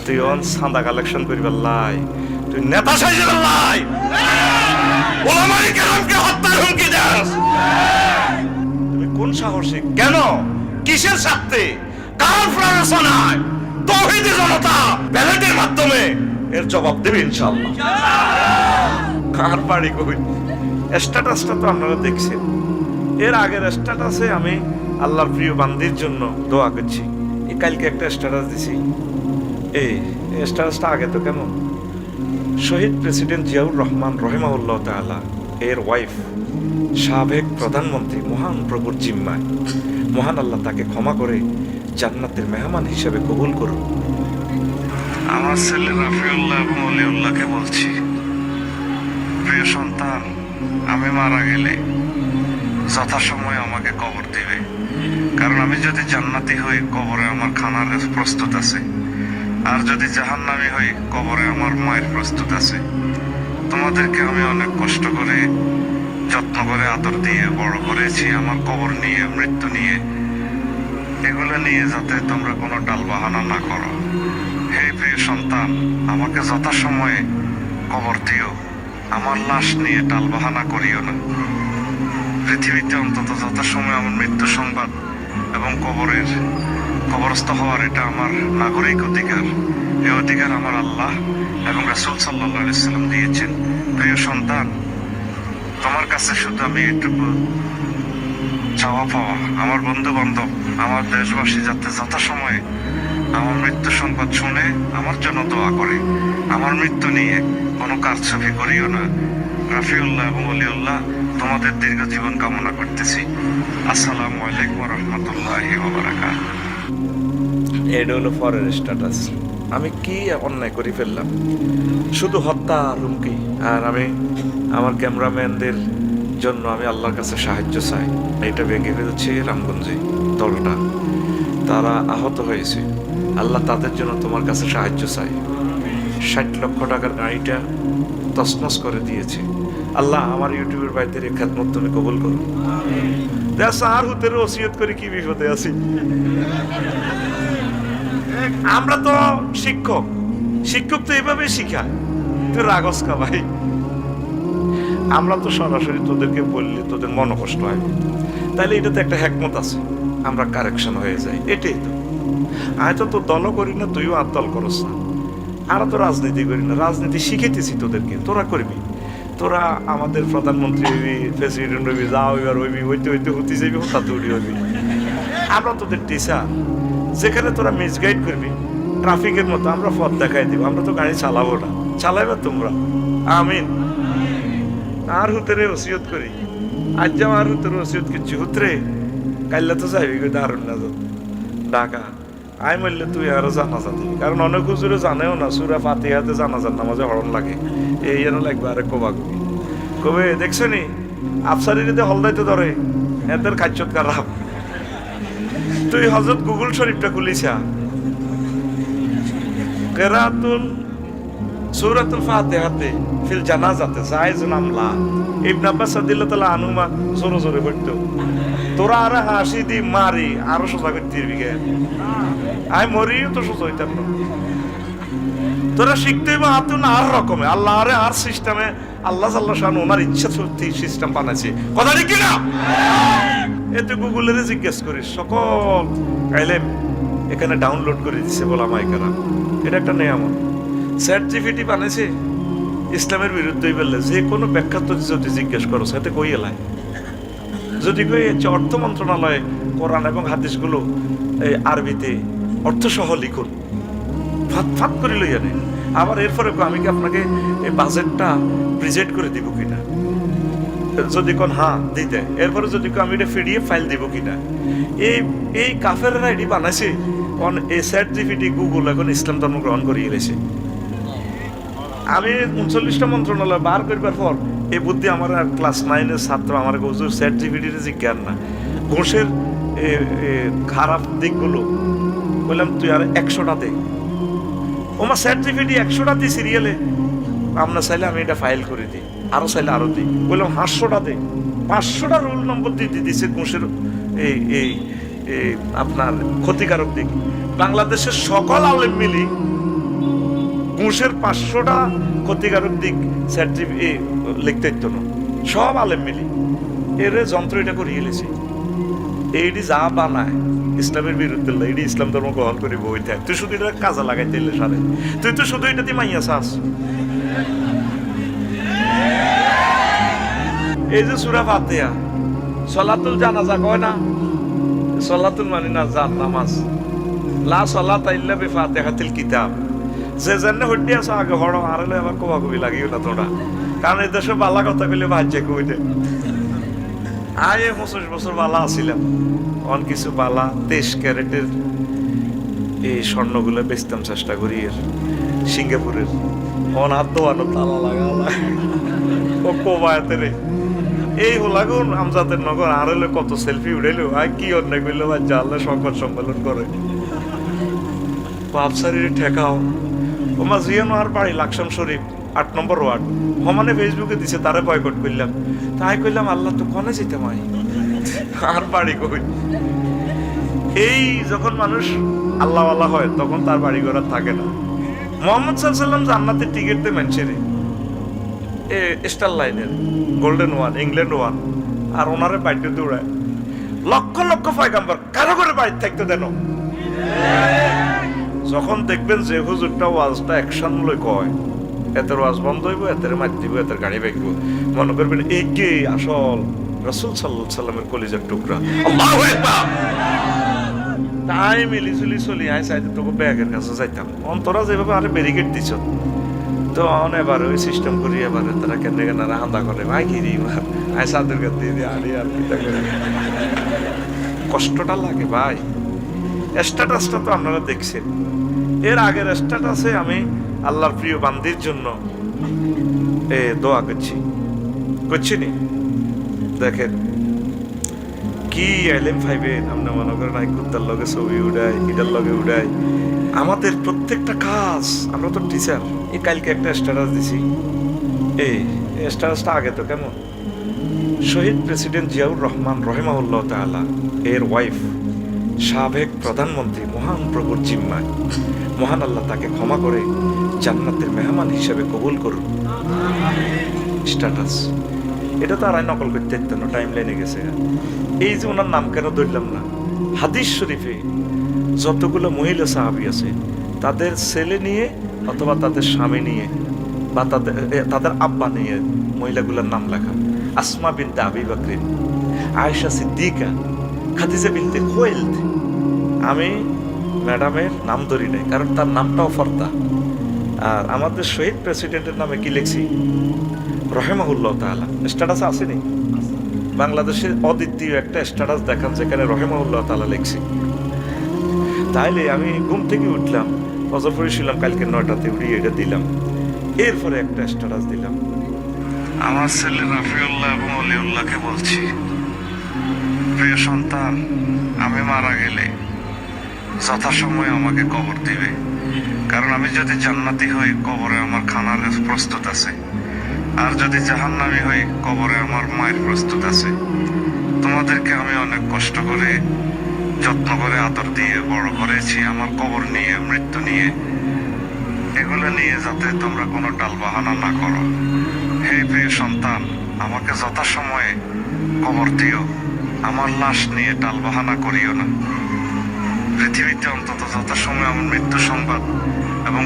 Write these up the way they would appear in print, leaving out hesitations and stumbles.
তুই অন চাঁদা কালেকশন করিবার লাই, তুই নেতা সাইজের লাই, ওলামায়ে কেরামকে হত্যার হুমকি দাস। তুমি কোন সাহসে, কেন, কিসের স্বার্থে, কার প্ররোচনায়? তৌহিদি জনতা ব্যালটের মাধ্যমে এর জবাব দেবে ইনশাআল্লাহ। কার বাড়ি কই? স্ট্যাটাসটা তো আপনারা দেখছেন। এর আগের স্ট্যাটাসে আমি আল্লাহর প্রিয় বান্দির জন্য দোয়া করছি। এই কালকে একটা স্ট্যাটাস দিছি, এই স্ট্যাটাসটা আগে তো কেমন, শহীদ প্রেসিডেন্ট জিয়াউর রহমান রহিমাহুল্লাহ তাআলা এর ওয়াইফ, সাবেক প্রধানমন্ত্রী মহান প্রভুর জিম্মায়, মহান আল্লাহ তাকে ক্ষমা করে জান্নাতের মেহমান হিসেবে কবুল করুন। আমার ছেলে রাফিউল্লাহ এবং অলিউল্লাহকে বলছি, প্রিয় সন্তান, আমি মারা গেলে যথাসময়ে আমাকে কবর দিবে, কারণ আমি যদি জান্নাতি হই কবরে আমার খানার প্রস্তুত আছে, আর যদি জাহান্নামী হই কবরে আমার মায়ের প্রস্তুত আছে। তোমাদেরকে আমি অনেক কষ্ট করে যত্ন করে আদর দিয়ে বড় করেছি, আমার কবর নিয়ে, মৃত্যু নিয়ে, এগুলো নিয়ে যাতে তোমরা কোনো টালবাহানা না করো। হে প্রিয় সন্তান, আমাকে যথাসময়ে কবর দিও, আমার লাশ নিয়ে টালবাহানা করিও না। পৃথিবীতে অন্তত যথাসময়ে আমার মৃত্যু সংবাদ এবং কবরস্থ হওয়ার এটা আমার নাগরিক অধিকার। এই অধিকার আমার আল্লাহ এবং রাসূল সাল্লাল্লাহু আলাইহি সাল্লাম দিয়েছেন। প্রিয় সন্তান, তোমার কাছে শুধু আমি এটুকু চাওয়া পাওয়া, আমার বন্ধু বান্ধব, আমার দেশবাসী যাতে যথাসময়ে আমার মৃত্যু সংবাদ শুনে আমার জন্য দোয়া করে। আমার মৃত্যু নিয়ে কোনো কারসাজি করিও না। রাফিউল্লাহ এবং অলিউল্লাহ, তোমাদের দীর্ঘ জীবন কামনা করতেছি। আসসালামু আলাইকুম ওয়া রাহমাতুল্লাহি ওয়া বারাকাতুহু। এটা হলো ফরের স্ট্যাটাস। আমি কি অন্যায় করে ফেললাম? শুধু হত্যা আর হুমকি। আর আমি আমার ক্যামেরাম্যানদের জন্য আমি আল্লাহর কাছে সাহায্য চাই। এটা ভেঙে ফেলছে রামগঞ্জে দলটা, তারা আহত হয়েছে। আল্লাহ তাদের জন্য তোমার কাছে সাহায্য চাই। 60 লক্ষ টাকার গাড়িটা তছনছ করে দিয়েছে। আল্লাহ আমার ইউটিউবের ভাইদের এই খেদমত তুমি কবুল করো। আর হুতের ওসিয়ত করে কি বিপদে আছি। আমরা তো শিক্ষক তো এইভাবে শিখায়, তুই রাগস কা ভাই। আমরা তো সরাসরি তোদেরকে বললে তোদের মন কষ্ট হয়, তাহলে এটাতে একটা হেকমত আছে, আমরা কারেকশন হয়ে যাই। এটাই তো, আমি তো তোর দলও করি না, তুইও আর দল করস না। আমরা তো রাজনীতি করি না, রাজনীতি শিখাইতেছি তোদেরকে, তোরা করবি। তোরা আমাদের প্রধানমন্ত্রী হইবি, প্রেসিডেন্ট হইবি, যা হইবার হইবি, হইতে হইতে হতে যাবি, হঠাৎ উড়ি হইবি। আমরা তোদের টিচার, যেখানে তোরা মিসগাইড করবি ট্রাফিকের মতো আমরা পথ দেখাই দিব। আমরা তো গাড়ি চালাবো না, চালাইবা তোমরা। আমিন। আর হুতরে ওসিয়ত করি, আজ যাও আর হুতরে ওসিয়ত করছি, হুতরে কাইল্লা তো যাইবি দারুন না ঢাকা। আই মরলে তুই আরো জানাজা দিবি, কারণ অনেক হুজুরে জানেও না সূরা ফাতিহাতে জানাজার নামাজে হরণ লাগে। এই যেন লাগবে আরে কবা কবি কবে দেখছো নি আফসারিতে হলদাইতে ধরে এদের খাচ্ছত খারাপ। তুই হযরত গুগল শরীফটা খুলিছা, কেরাতুল সূরাতুল ফাতিহাতে ফিল জানাজাতে জায়েজুন আমলা। ইবনে আব্বাস রাদিয়াল্লাহু আনহুমা জোরে জোরে পড়তো। তোরা আর হাসি দি মারি আরো সোজা করতে দিবি কে? আই মরিও তো সোজা হইতাম না। তোরা শিখতে হইব আতুন আর রকমে, আল্লাহ আরে আর সিস্টেমে, আল্লাহ সাল্লাহ শান ওনার ইচ্ছা সত্যি সিস্টেম বানাইছে। কথা ঠিক কিনা? এতে গুগলের জিজ্ঞেস করিস, সকল এলেম এখানে ডাউনলোড করে দিছে ওলামায়ে কেরাম। এটা একটা নেয়ামত। চ্যাট জিপিটি বানাইছে ইসলামের বিরুদ্ধে বললে যে কোনো ব্যাখ্যা তো যদি জিজ্ঞেস করো সাথে কই এলাই। যদি কই অর্থ মন্ত্রণালয়ে কোরআন এবং হাদিসগুলো এই আরবিতে অর্থসহ লিখুন, ফাত ফাত করে লইয়া নেই। আবার এরপরে আমি কি আপনাকে এই বাজেটটা প্রেজেন্ট করে দিব কিনা, যদি কোন হ্যাঁ দিতে, এরপরে যদি আমি এটা পিডিএফ ফাইল দিব কিনা। এই কাফেররা এটি বানাইছে অন এই চ্যাট জিপিটি গুগল এখন ইসলাম ধর্ম গ্রহণ করিয়ে এলেছে। আমি 39টা মন্ত্রণালয় বার করবার পর এই বুদ্ধি আমার ক্লাস 9-এর ছাত্র আমার হুজুর চ্যাট জিপিটির জিজ্ঞান না ঘোষের খারাপ দিকগুলো বললাম তুই আর 100টা দে। ওমা চ্যাট জিপিটি 100টা দিই সিরিয়ালে, আমরা চাইলে আমি এটা ফাইল করে দিই, আরো চাইলে আরো দিই। বললাম 500টা দে, 500টা রোল নম্বর দিয়ে দিছে ঘোষের এই আপনার ক্ষতিকারক দিক। বাংলাদেশের সকল আলেম মিলি ঘুষের 500টা ক্ষতিকারক দিক লিখতে ইতো না, সব আলেম মিলি এর যন্ত্র এটা করিয়ে এলেছে। এইটি যা বানায় ইসলামের বিরুদ্ধে, এইটি ইসলাম ধর্ম গ্রহণ করে বই দেয়। তুই শুধু এটা কাজে লাগাইতে এলে সারে, তুই তো শুধু এটা দিয়ে মাইয়া চাস। এই যে সূরা ফাতিহা, সলাতুল জানাজা কয় না, সলাতুল মানে না জান নামাজ, লা সলাতা ইল্লা বিফাতিহাতিল কিতাব। যে জন্য হড্ডি আছে আগে হড় আরলে আবার কোবাকুবি লাগিও না তোরা, কারণ এই দেশে বালা কথা কইলে ভাজ্যে কই দে। আয়ে 25 বছর বালা আছিলাম, অন কিছু বালা 23 ক্যারেটের এই স্বর্ণগুলো বেচতাম চেষ্টা করি এর সিঙ্গাপুরের। অন হাত দোয়ানো তালা লাগালা ও কোবায়াতে রে এই হলাগুন আমজাদের নগর আর হলে কত সেলফি উঠাইলো, আর কি অন্যায় করলো বা জানলে সংবাদ সম্মেলন করে বাপসারির ঠেকাও। ওমা জিয়ানো আর বাড়ি লাকসাম শরীফ 8 নম্বর ওয়ার্ড, হমানে ফেসবুকে দিছে, তারে বয়কট করলাম। তাই কইলাম আল্লাহ তো কনে যেতে মাই আর বাড়ি কই। এই যখন মানুষ আল্লাহ আল্লাহ হয় তখন তার বাড়ি ঘর থাকে না। মোহাম্মদ সাল্লাল্লাহু আলাইহি ওয়াসাল্লাম জান্নাতের টিকিট দিয়ে মানছেরে স্টার লাইনের গোল্ডেন ওয়ান, ইংল্যান্ড ওয়ান, আর ওনারে বাড়িতে দৌড়ায় লক্ষ লক্ষ পয়গাম্বর কারো করে বাড়িতে থাকতে দেন। যখন দেখবেন যে হুজুরটা ওয়াজটা অ্যাকশন লই কয়, এতের ওয়াজ বন্ধ হইব, এতের মার দিব, এতের গাড়ি বেঁকব, মনে করবেন এই কে আসল রাসূল সাল্লাল্লাহু আলাইহি সাল্লামের কলিজার টুকরা। আল্লাহু আকবার। তাই মিলিজুলি চলি আই চাইতে তোকে ব্যাগের কাছে যাইতাম। অন্তরা যেভাবে আরে ব্যারিকেড দিছ তো এবার ওই সিস্টেম করি, এবার তারা কেন কেন হান্দা করে ভাই কি আই সাদের কাছে দিয়ে দিয়ে আরে আর কিতা করে কষ্টটা লাগে ভাই। স্ট্যাটাসটা তো আপনারা দেখছেন, এর আগের স্ট্যাটাসে আমি আল্লাহর প্রিয় বান্দির জন্য দোয়া করছি নি। দেখেন কি এলএম ফাইভেন আপনি মনে করেন আই কুত্তার লগে ছবি উড়াই, ইটার লগে উড়াই। আমাদের প্রত্যেকটা কাজ, আমরা তো টিচার। এই কালকে একটা স্ট্যাটাস দিছি, এই স্ট্যাটাসটা আগে তো কেমন, শহীদ প্রেসিডেন্ট জিয়াউর রহমান রহিমাহুল্লাহ তাআলা এর ওয়াইফ, সাবেক প্রধানমন্ত্রী মহান প্রভুর জিম্মায়, মহান আল্লাহ তাকে ক্ষমা করে জান্নাতের মেহমান হিসেবে কবুল করুন। স্ট্যাটাস এটা তো আর নকল করতে ইত্যান্ন টাইম লাইনে গেছে। এই যে ওনার নাম কেন ধরলাম না, হাদিস শরীফে যতগুলো মহিলা সাহাবী আছে তাদের ছেলে নিয়ে অথবা তাদের স্বামী নিয়ে বা তাদের আব্বা নিয়ে মহিলাগুলোর নাম লেখা। আসমা বিনতে আবি বকর, আয়েশা সিদ্দিকা, খাদিজা বিনতে খুয়াইলিদ। আমি ম্যাডামের নাম ধরি নাই, কারণ তার নামটাও ফর্দা। আর আমাদের শহীদ প্রেসিডেন্টের নামে কি লিখছি, রহিমাহুল্লাহ তাআলা। স্ট্যাটাস আসেনি বাংলাদেশের অদ্বিতীয় একটা স্ট্যাটাস দেখান যেখানে রহিমাহুল্লাহ তাআলা লিখছি। তাইলে আমি ঘুম থেকে উঠলাম, ফজর পড়েছিলাম কালকে 9টাতে, উড়িয়ে এটা দিলাম। এরপরে একটা স্ট্যাটাস দিলাম, আমার ছেলে রাফিউল্লাহ এবং অলিউল্লাহকে বলছি, প্রিয় সন্তান, আমি মারা গেলে যথাসময়ে আমাকে কবর দিবে, কারণ আমি যদি জান্নাতি হই কবরে আমার খানার প্রস্তুত আছে, আর যদি জাহান্নামী হই কবরে আমার মায়ের প্রস্তুত আছে। তোমাদেরকে আমি অনেক কষ্ট করে যত্ন করে আদর দিয়ে বড় করেছি, আমার কবর নিয়ে, মৃত্যু নিয়ে, এগুলো নিয়ে যাতে তোমরা কোনো টালবাহানা না করো। হে প্রিয় সন্তান, আমাকে যথাসময়ে কবর দিও, আমার লাশ নিয়ে টালবাহানা করিও না। পৃথিবীতে অন্তত যথাসময়ে আমার মৃত্যু সংবাদ এবং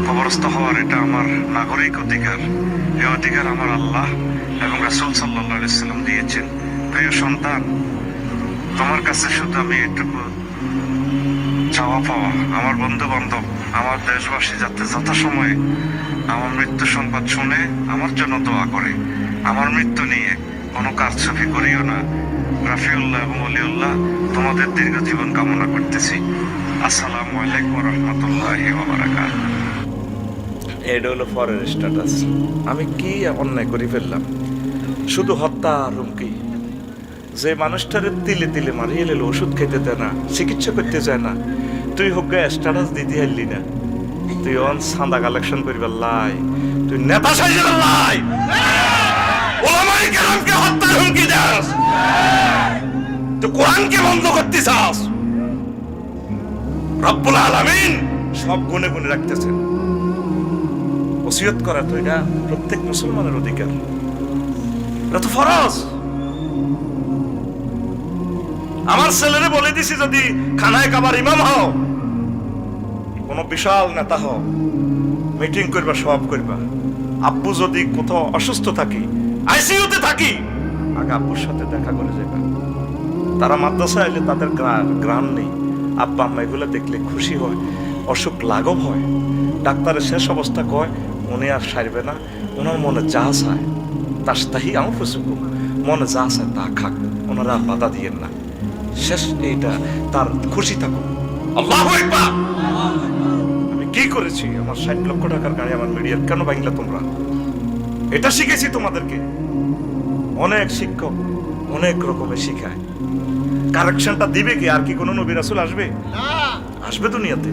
কবরস্থ হওয়ার এটা আমার নাগরিক অধিকার। এই অধিকার আমার আল্লাহ এবং রাসূল সাল্লাল্লাহু আলাইহি ওয়াসাল্লাম দিয়েছেন। প্রিয় সন্তান, তোমার কাছে শুধু আমি এটুকু চাওয়া পাওয়া, আমার বন্ধু বান্ধব, আমার দেশবাসী যাতে যথাসময়ে আমার মৃত্যু সংবাদ শুনে আমার জন্য দোয়া করে। আমার মৃত্যু নিয়ে কোনো কারচুপি করিও না। রাফিউল্লাহ এবং অলিউল্লাহ, তোমাদের দীর্ঘ জীবন কামনা করতেছি। আসসালামু আলাইকুম ওয়া রাহমাতুল্লাহি ওয়া বারাকাতুহু। এটা হলো পরের স্ট্যাটাস। আমি কি অন্যায় করে ফেললাম? শুধু হত্যা আর হুমকি। যে মানুষটারে তিলে তিলে মারিয়ে এলো, ওষুধ খেতে দেয় না, চিকিৎসা করতে চায় না, তুই হোক স্ট্যাটাস দিতে হারলি না, তুই অন সাদা কালেকশন করিবার লাই, তুই নেতা সাইজের লাই, ওলামায়ে কেরামকে হত্যার হুমকি দাস, তুই কোরআনকে বন্ধ করতে চাস। রব্বুল আলামিন সব গুনে গুনে রাখতেছেন। ওসিয়ত করা তো এটা প্রত্যেক মুসলমানের অধিকার, এটা তো ফরজ। আমার ছেলেরে বলে দিছি, যদি খানায় কাবার ইমাম হও, কোন বিশাল নেতা হও, মিটিং করবা, সব করবা, আব্বু যদি কোথাও অসুস্থ থাকি, আইসিইউতে থাকি, আগে আব্বুর সাথে দেখা করে যাবে। তারা মাদ্রাসায় এলে তাদের গ্রাম নেই, আব্বা আম্মা এগুলো দেখলে খুশি হয়, অসুখ লাঘব হয়। ডাক্তারের শেষ অবস্থা কয় উনি আর সারবে না, ওনার মনে যা চায় তাস্তাহি আনফুসুকুম, মনে যা চায় তা খাক, ওনারা আর বাধা দিয়েন না, শেষ এইটা তার খুশি থাকুক। আল্লাহু আকবার। আমি কি করেছি? আমার 60 লক্ষ টাকার গাড়ি আমার মিডিয়ার কেন ভাঙলা তোমরা? এটা শিখেছি তোমাদেরকে। অনেক শিক্ষক অনেক রকমের শিখায়, কারেকশনটা দিবে কি? আর কি কোনো নবী রাসূল আসবে? আসবে দুনিয়াতে?